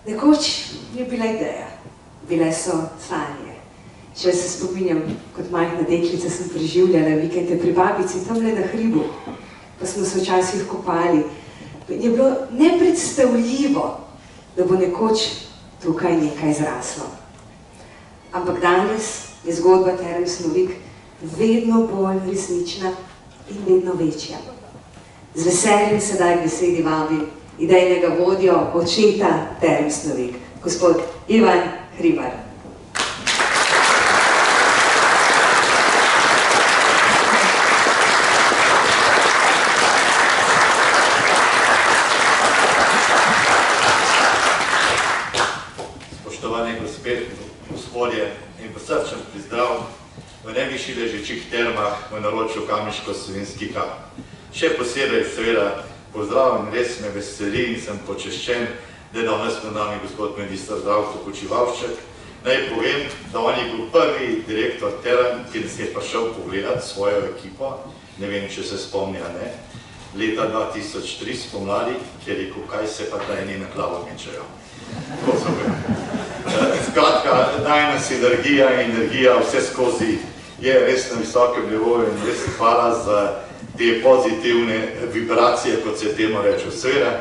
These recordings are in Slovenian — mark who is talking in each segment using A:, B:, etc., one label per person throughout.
A: Nekoč je bila ideja, bile so sanje. Še se spominjam, kot majhna deklica sem preživljala vikende pri babici tamle na hribu, pa smo se včasih kopali. Je bilo nepredstavljivo, da bo nekoč tukaj nekaj zraslo. Ampak danes je zgodba Term Snovik vedno bolj resnična in vedno večja. Z veseljem sedaj k besedi vabim idejnega vodjo očeta Term Snovik, gospod Ivan Hribar.
B: Spoštovani gospodje in posrčen pozdrav v najvišjih ležečih termah v naročju Kamniško-Savinjski kap. Še posebej seveda pozdravljam, res me veseli in sem počeščen, da je danes med nami gospod minister Zdravko Počivalšek. Naj povem, da on je bil prvi direktor Term, ki nas je prišel pogledat svojo ekipo, ne vem, če se spomni, a ne, leta 2003 spomladi, ki je rekel, kaj se pa taj ne na glavo mečejo. Skratka, najna sinergija in energija vse skozi je res na visokem nivoju in res hvala za te pozitivne vibracije, kot se temu reče. Seveda,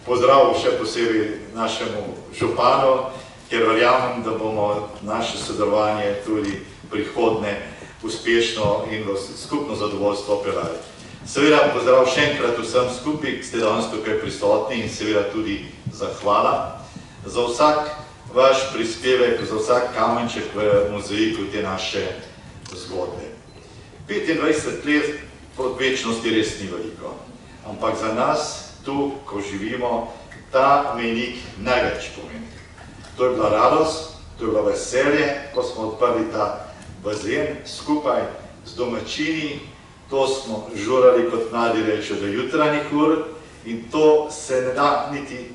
B: pozdrav še posebej našemu županu, ker verjamem, da bomo naše sodelovanje tudi prihodnje uspešno in v skupno zadovoljstvo peljali. Seveda, pozdrav še enkrat vsem skupaj, ki ste danes tukaj prisotni in seveda tudi zahvala za vsak vaš prispevek, za vsak kamenček v mozaiku te naše zgodbe. 25 let od večnosti res ni veliko, ampak za nas tu, ko živimo, ta mejnik največ pomeni. To je bila radost, to je bilo veselje, ko smo odprli ta bazen skupaj z domačini, to smo žurali, kot mladi rečejo, do jutranjih ur in to se ne da niti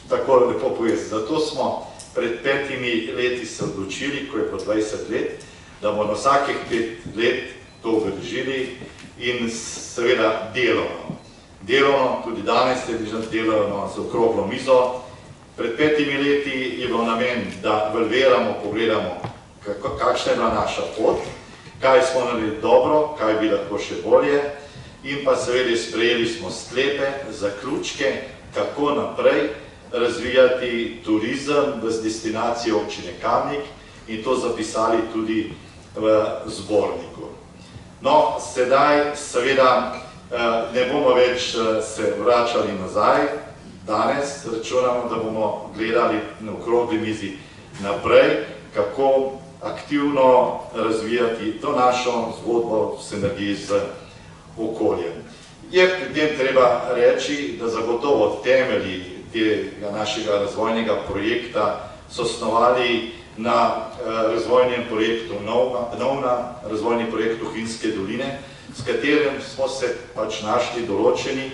B: tako lepo povesti. Zato smo pred 5 leti se odločili, ko je po 20 let, da bomo na vsakih 5 let to obeležili in seveda delovno. Delovno, tudi danes je delovno z okroglo mizo. Pred 5 leti je bilo namen, da evalviramo, pogledamo, kakšna je bila naša pot, kaj smo naredili dobro, kaj bi lahko še bolje in pa seveda sprejeli smo sklepe, zaključke, kako naprej razvijati turizem v destinaciji občine Kamnik in to zapisali tudi v zborniku. No, sedaj seveda ne bomo več se vračali nazaj. Danes računamo, da bomo gledali na okrogli mizi naprej, kako aktivno razvijati to našo zgodbo v sinergiji z okoljem. Je pri tem treba reči, da zagotovo temelji tega našega razvojnega projekta so osnovali na razvojnem projektu Novna, razvojni projekt Tuhinjske doline, s katerim smo se pač našli določeni,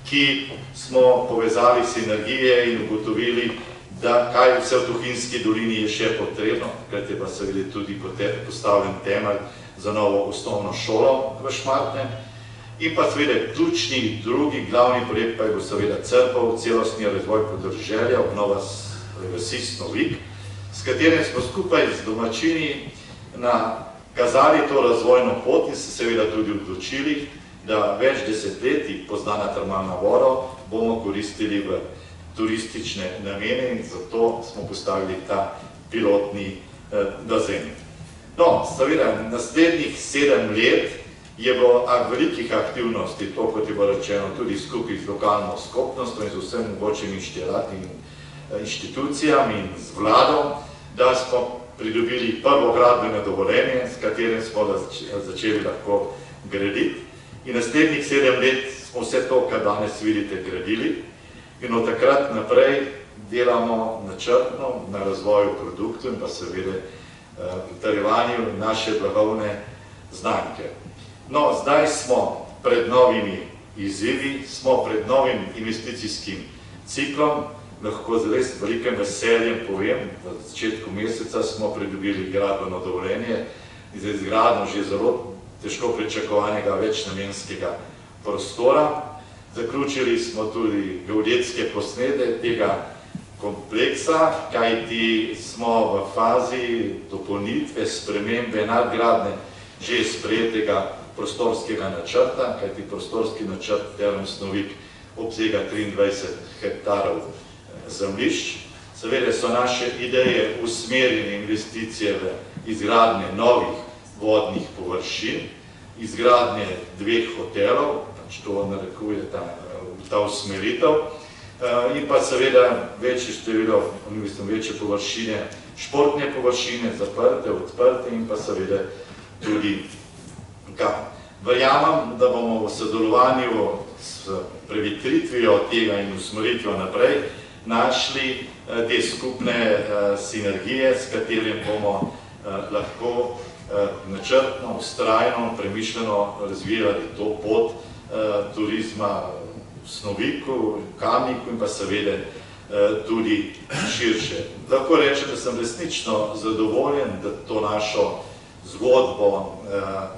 B: ki smo povezali sinergije in ugotovili, da kaj vse v Tuhinjski dolini je še potrebno, takrat je pa seveda tudi postavljen temelj za novo osnovno šolo v Šmartnem. In pa seveda ključni drugi glavni projekt pa je bil seveda Crpov, celostni razvoj podeželja, obnova vasi Snovik, s katerim smo skupaj z domačini nakazali to razvojno pot in se seveda tudi odločili, da več desetletij poznana termalna voda bomo koristili v turistične namene in zato smo postavili ta pilotni bazen. No, seveda, naslednjih 7 let je bilo velikih aktivnosti, to kot je bilo rečeno, tudi skupaj z lokalno skupnostjo in z vsem mogočimi inštitucijami in z vlado, da smo pridobili prvo gradbeno dovoljenje, s katerim smo začeli lahko graditi. In naslednjih 7 let smo vse to, kar danes vidite, gradili in od takrat naprej delamo načrtno na razvoju produktov in pa seveda utrjevanju naše blagovne znamke. No, zdaj smo pred novimi izzivi, smo pred novim investicijskim ciklom, lahko z res velikim veseljem povem, v začetku meseca smo pridobili gradbeno dovoljenje za izgradnjo že zelo težko pričakovanega večnamenskega prostora. Zaključili smo tudi geodetske posnete tega kompleksa, kajti smo v fazi dopolnitve, spremembe, nadgradnje že sprejetega prostorskega načrta, kajti prostorski načrt Term Snovik obsega 23 hektarov zemljišč. Seveda so naše ideje usmerjene investicije v izgradnje novih vodnih površin, izgradnje 2 hotelov, pač to narekuje ta usmeritev, in pa seveda večje število, večje površine, športne površine, zaprte, odprte in pa seveda tudi kam. Verjamem, da bomo v sodelovanju s previtritvijo tega in usmeritvijo naprej našli te skupne sinergije, s katerim bomo lahko načrtno, vztrajno, premišljeno razvijali to pot turizma v Snoviku, Kamniku in pa seveda tudi širše. Lahko rečem, da sem resnično zadovoljen, da to našo zgodbo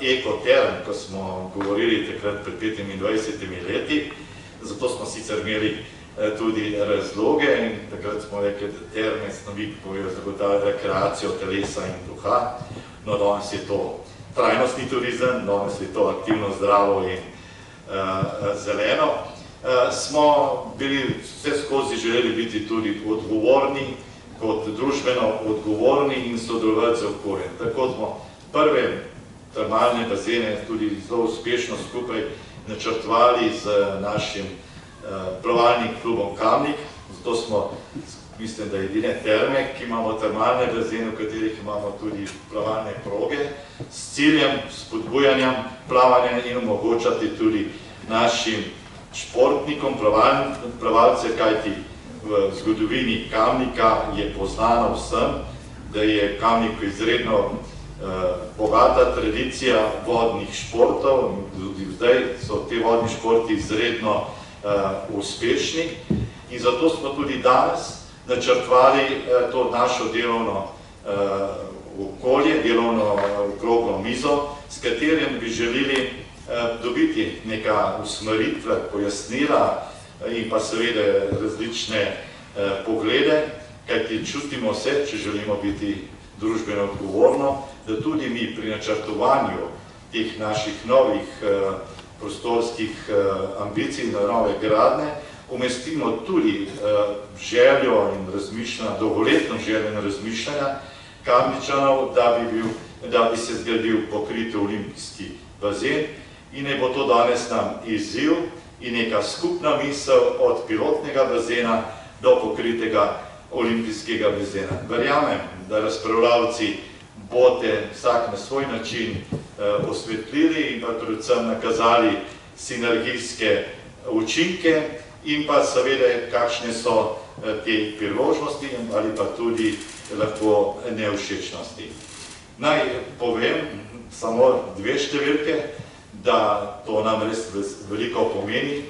B: Ekoterm, ko smo govorili takrat pred 25 leti, zato smo sicer imeli tudi razloge in takrat smo rekli, da Terme Snovik bojo zagotavljati rekreacijo telesa in duha. No, danes je to trajnostni turizem, danes je to aktivno, zdravo in zeleno. Smo bili vse skozi želeli biti tudi odgovorni, kot družbeno odgovorni in sodelovati z okoljem. Tako smo prve termalne bazene tudi zelo uspešno skupaj načrtovali z našim plavalnim klubom Kamnik. Zato smo, mislim, da edine terme, ki imamo termalne bazene, v katerih imamo tudi plavalne proge, s ciljem spodbujanja plavanja in omogočati tudi našim športnikom, plavalce, kajti v zgodovini Kamnika je poznano vsem, da je Kamnik izredno bogata tradicija vodnih športov. Tudi zdaj so te vodni športi izredno uspešni in zato smo tudi danes načrtovali to našo delovno okolje, delovno okroglo mizo, s katerim bi želeli dobiti neka usmeritve, pojasnila in pa seveda različne poglede, kajti čutimo se, če želimo biti družbeno odgovorno, da tudi mi pri načrtovanju teh naših novih prostorskih ambicij na nove gradnje umestimo tudi željo in razmišljanja, dolgoletno željo in razmišljanja Kamničanov, da bi se zgradil pokrit olimpijski bazen in ne bo to danes nam izziv in neka skupna misel od pilotnega bazena do pokritega olimpijskega bazena. Verjamem, da razpravljavci boste vsak na svoj način osvetlili in pa predvsem nakazali sinergijske učinke in pa seveda, kakšne so te priložnosti ali pa tudi lahko nevšečnosti. Naj povem samo 2 številke, da to nam res veliko pomeni,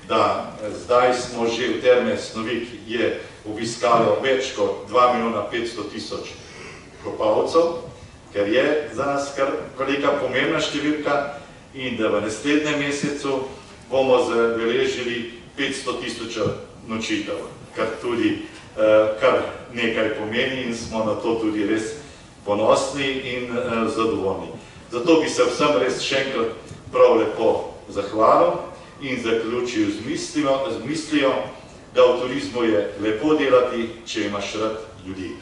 B: da zdaj smo že v Terme Snovik je obiskalo več kot 2.500.000 kopalcev, ker je za nas kar velika pomembna številka in da v naslednjem mesecu bomo zabeležili 500.000 nočitev, kar tudi kar nekaj pomeni in smo na to tudi res ponosni in zadovoljni. Zato bi se vsem res še enkrat prav lepo zahvalil in zaključil z mislijo, da v turizmu je lepo delati, če imaš rad ljudi.